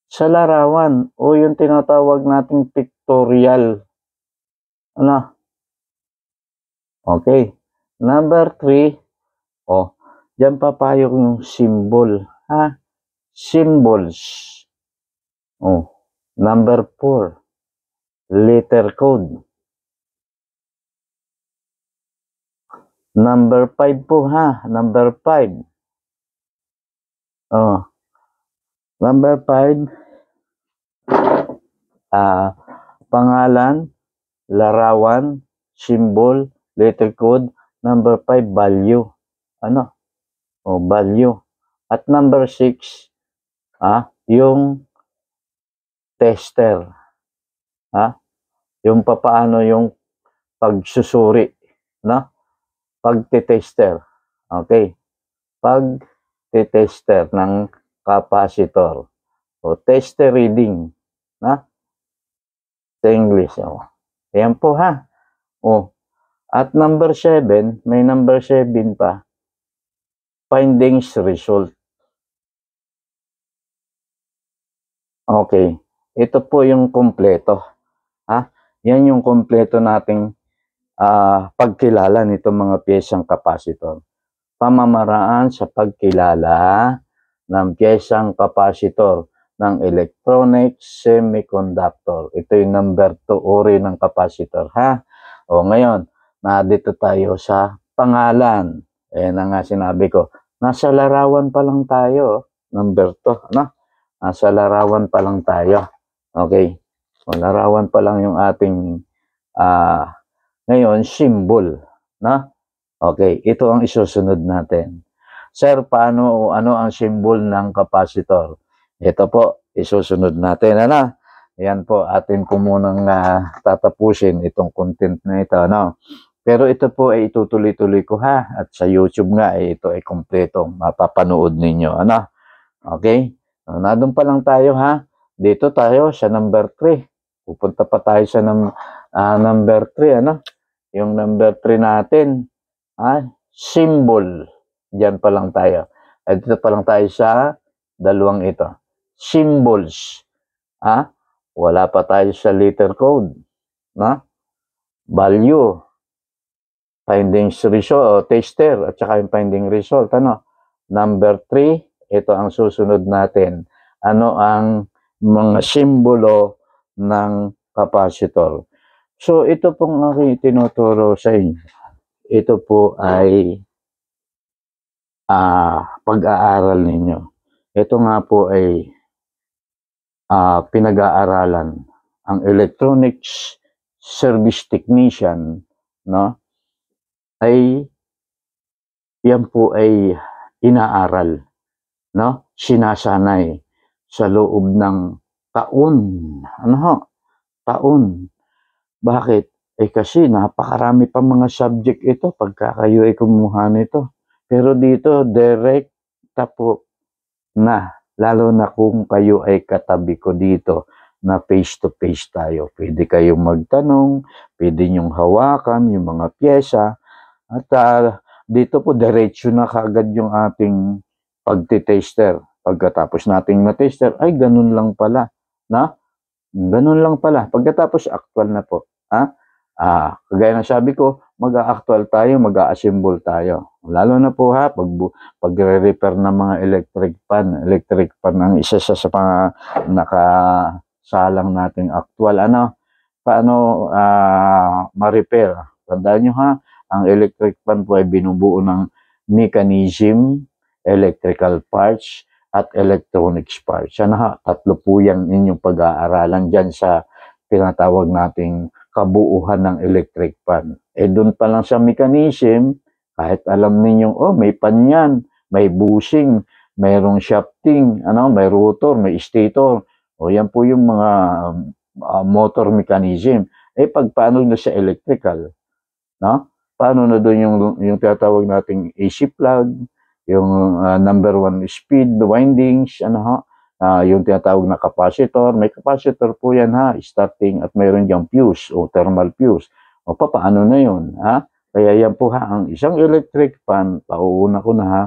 sa larawan o yung tinatawag nating pictorial. Okay. Number 3, diyan papayok yung symbol, symbols. Number 4, letter code. Number 5 po, number 5. Number 5, pangalan, larawan, symbol, letter code. Number 5, value. Value. At number 6, yung tester. Yung papaano yung pagsusuri, pagtitester. Okay. Pagtitester ng kapasitor. Tester reading. Sa English. Ayan po, At number 7, may number 7 pa. Findings result. Okay. Ito po yung kumpleto. Ha? Yan yung kumpleto nating pagkilala nitong mga piyesang kapasitor. Pamamaraan sa pagkilala ng piyesang kapasitor ng electronic semiconductor. Ito yung number 2 uri ng kapasitor, ha? O ngayon, dito tayo sa pangalan. Ayan na nga sinabi ko. Nasa larawan pa lang tayo. Number 2, ano? Nasa larawan pa lang tayo. Okay. O, larawan pa lang yung ating ngayon, symbol. Na? Okay, ito ang isusunod natin. Sir, ano ang symbol ng kapasitor? Ito po, isusunod natin. Ano? Yan po, atin ko munang tatapusin itong content na ito. Ano? Pero ito po ay itutuloy-tuloy ko, ha. At sa YouTube nga, ito ay kompleto. Mapapanood ninyo. Ano? Okay? Doon pa lang tayo, ha. Dito tayo sa number 3. Pupunta pa tayo sa number 3. Ano? Yung number 3 natin. Symbol. Diyan pa lang tayo. At dito pa lang tayo sa dalawang ito. Symbols. Wala pa tayo sa letter code. Value. Findings result, tester, at saka yung finding result. Ano? Number 3, ito ang susunod natin. Ano ang mga simbolo ng kapasitor? So, ito pong aking tinuturo sa inyo. Ito po ay pag-aaral ninyo. Ito nga po ay pinag-aaralan ang electronics service technician, no? Ay yan po ay inaaral, no? Sinasanay sa loob ng taon. Taon. Bakit? Kasi napakarami pa mga subject ito pagka kayo ay kumuha nito. Pero dito, direkta po na, lalo na kung kayo ay katabi ko dito na face-to-face tayo. Pwede kayong magtanong, pwede nyong hawakan yung mga pyesa, at dito po, diretso na kagad yung ating pagtitester. Pagkatapos nating na-tester, ay ganun lang pala. Ganun lang pala. Pagkatapos, actual na po. Kagaya ng sabi ko, mag-a-actual tayo, mag-a-assemble tayo. Lalo na po pag-repair ng mga electric pan. Electric pan ang isa sa mga nakasalang nating actual. Paano ma-repair? Tandaan nyo, ha, ang electric pan po ay binubuo ng mechanism, electrical parts, at electronics parts. Tatlo po yung inyong pag-aaralan dyan sa tinatawag nating kabuuhan ng electric pan. Doon pa lang sa mechanism, kahit alam ninyong, may pan yan, may bushing, mayroong shafting, may rotor, may stator. Yan po yung mga motor mechanism. Paano na sa electrical? Paano na doon yung tinatawag nating AC plug, yung number 1 speed, windings, yung tinatawag na capacitor. May capacitor po yan, ha, starting, at mayroon diyang fuse o thermal fuse. Paano na yun, ha? Kaya yan po, ha, ang isang electric fan, pauuna ko na, ha,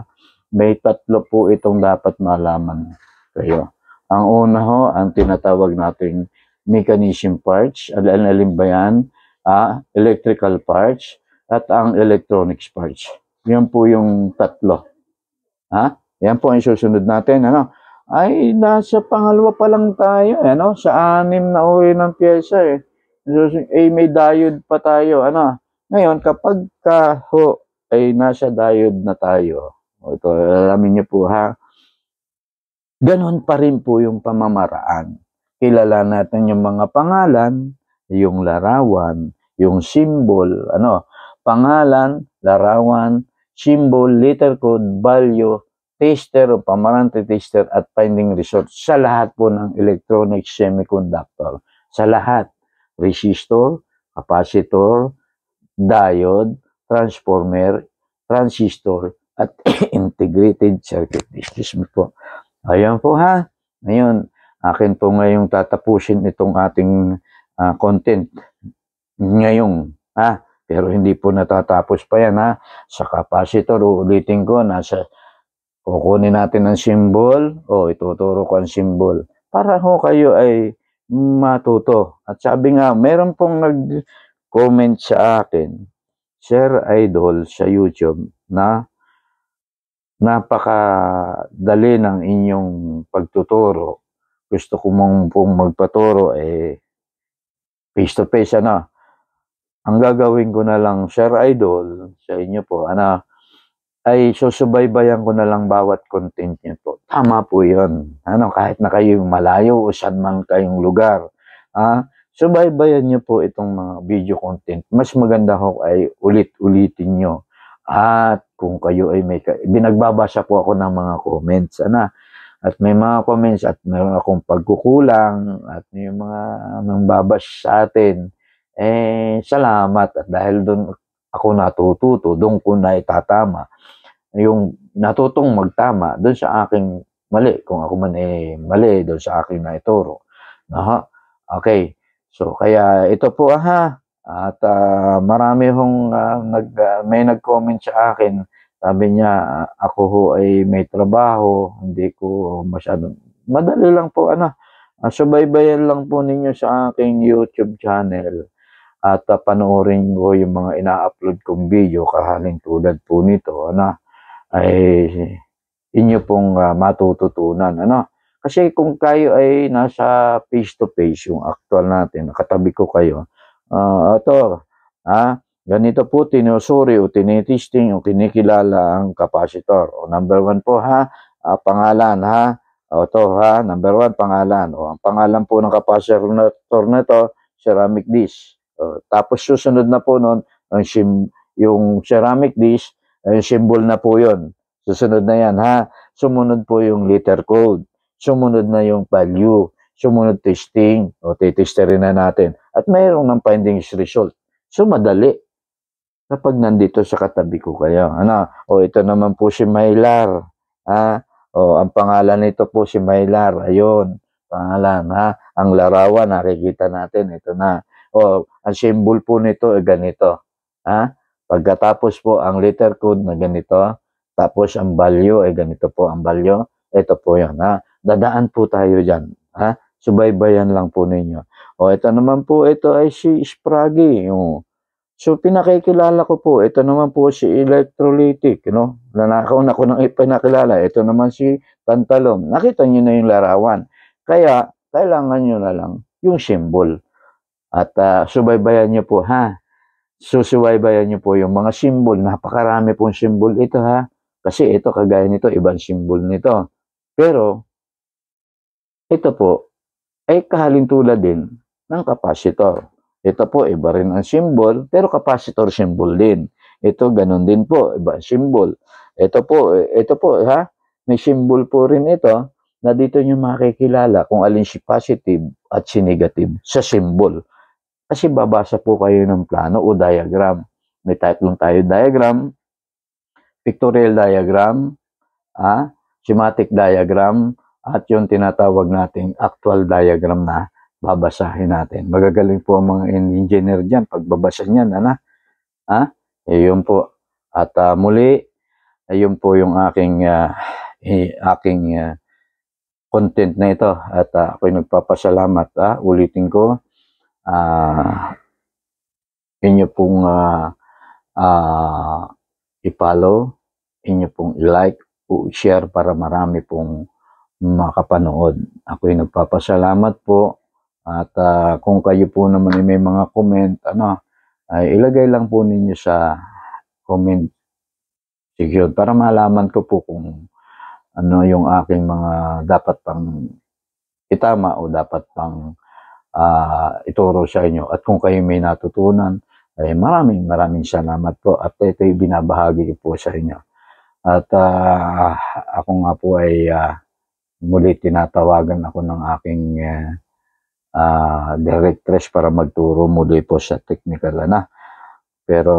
may tatlo po itong dapat malaman kayo. Ang una ho, ang tinatawag nating mechanism parts, alin ba yan? Electrical parts, at ang electronics parts. Yan po yung tatlo. Yan po ang susunod natin. Ay, nasa pangalawa pa lang tayo. Sa 6 na uri ng pyesa. May diode pa tayo. Ngayon, kapag ay nasa diode na tayo, ito, alamin niyo po, ha, ganon pa rin po yung pamamaraan. Kilala natin yung mga pangalan, yung larawan, yung symbol, pangalan, larawan, symbol, letter code, value, tester o pamarante tester, at finding result sa lahat po ng electronic semiconductor. Sa lahat, resistor, capacitor, diode, transformer, transistor, at integrated circuit. Excuse me po. Ayan po, ha. Ngayon, akin po ngayong tatapusin itong ating content ngayong, Pero hindi po natatapos pa yan ha. Sa capacitor, uulitin ko, kukunin natin ang symbol, ituturo ko ang symbol. Para ho kayo ay matuto. At sabi nga, meron pong nag-comment sa akin, Sir Idol sa YouTube, na napakadali ng inyong pagtuturo. Gusto ko pong magpaturo, face to face, Ang gagawin ko na lang, Sir Idol, sa inyo po, ay susubaybayan ko na lang bawat content niyo po. Tama po yun. Kahit na kayo malayo o saan man kayong lugar, subaybayan niyo po itong mga video content. Mas maganda ho ay ulit-ulitin niyo. At kung kayo ay binagbabasa po ako ng mga comments, at may mga comments at meron akong pagkukulang at may mga nangbabash sa atin, salamat. At dahil doon ako natututo, doon ko na itatama yung natutong magtama doon sa aking mali. Kung ako man mali doon sa aking naituro. Okay. So, kaya ito po At marami hong may nag-comment sa akin. Sabi niya, ako ho ay may trabaho, hindi ko masyadong, madali lang po, subaybayan lang po ninyo sa aking YouTube channel at panoorin ko yung mga ina-upload kong video kahaling tulad po nito, ay inyo pong matututunan, Kasi kung kayo ay nasa face-to-face, yung actual natin, nakatabi ko kayo, ganito po tinusuri o tinitesting o kinikilala ang capacitor. O number 1 po pangalan number 1 pangalan. O ang pangalan po ng capacitor na to, ceramic disc. Tapos susunod na po nun, yung ceramic disc, yung symbol na po yun. Susunod na yan Sumunod po yung letter code. Sumunod na yung value. Sumunod testing. O titesterin na natin. At mayroong ng findings result. So madali. Kapag nandito sa katabi ko kayo. Ito naman po si Mylar. Ang pangalan nito po si Mylar. Ayun. Pangalan Ang larawan nakikita natin. Ito na. Ang symbol po nito ay ganito. Pagkatapos po ang letter code na ganito. Tapos ang value ay ganito po ang value. Ito po yan. Dadaan po tayo dyan. Subaybayan lang po ninyo. Ito naman po, ito ay si Spraggy. So, pinakikilala ko po, ito naman po si Electrolytic, Nanakaw na ko nang ipinakilala. Ito naman si Tantalum. Nakita nyo na yung larawan. Kaya, kailangan nyo na lang yung symbol. At subaybayan nyo po, susubaybayan nyo po yung mga symbol. Napakarami pong symbol ito, Kasi ito, kagaya nito, ibang symbol nito. Pero, ito po, ay kahalintulad din ng capacitor. Ito po, iba rin ang symbol, pero capacitor symbol din. Ito, ganun din po, iba ang symbol. Ito po, may symbol po rin ito na dito nyo makikilala kung alin si positive at si negative sa symbol. Kasi babasa po kayo ng plano o diagram. May tatlong tayo diagram, pictorial diagram, schematic diagram, at yung tinatawag nating actual diagram na babasahin natin. Magagaling po ang mga engineer dyan pagbabasa niyan, yun po. At muli, ayun po yung aking content na ito. At ako'y nagpapasalamat. Ulitin ko, inyo pong i-follow, inyo pong i-like, i-share para marami pong makapanood. Ako'y nagpapasalamat po. At kung kayo po naman may mga comment, ay ilagay lang po ninyo sa comment section para malaman ko po kung ano yung aking mga dapat pang itama o dapat pang ituro sa inyo. At kung kayo may natutunan, ay maraming salamat po. At ito'y binabahagi po sa inyo. At ako nga po ay muli tinatawagan ako ng aking directress para magturo muli po sa technical Pero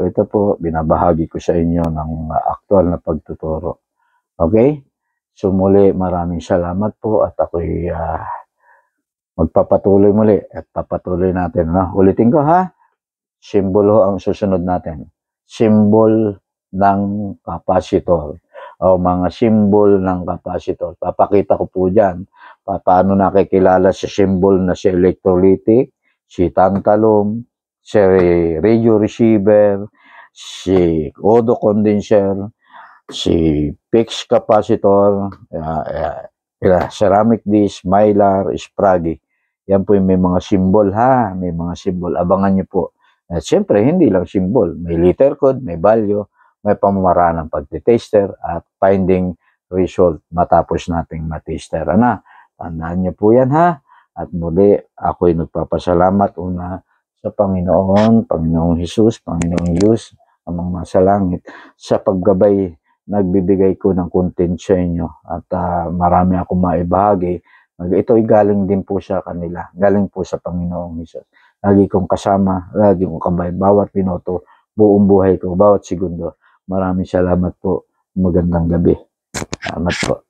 ito po, binabahagi ko sa inyo ng actual na pagtuturo. Okay? So muli, maraming salamat po at ako'y magpapatuloy muli at papatuloy natin. Ulitin ko symbol ho ang susunod natin. Symbol ng capacitor o mga symbol ng capacitor. Papakita ko po dyan paano nakikilala si symbol na si electrolytic, si tantalum, si radio receiver, si auto condenser, si fixed capacitor, ceramic disc, mylar, sprague. Yan po yung may mga symbol ha, may mga symbol. Abangan nyo po. At syempre, hindi lang symbol. May liter code, may value, may pamamaraan ng pagtitester at finding result matapos nating matester. Tandaan nyo po yan ha. At muli, ako'y nagpapasalamat una sa Panginoon, Panginoong Jesus, Panginoong Diyos, amang nasa langit, sa paggabay nagbibigay ko ng content sa inyo at marami akong maibahagi. Ito'y galing din po sa kanila, galing po sa Panginoong Jesus. Lagi kong kasama, lagi kong kabay, bawat minuto, buong buhay ko, bawat segundo. Maraming salamat po. Magandang gabi. Salamat po.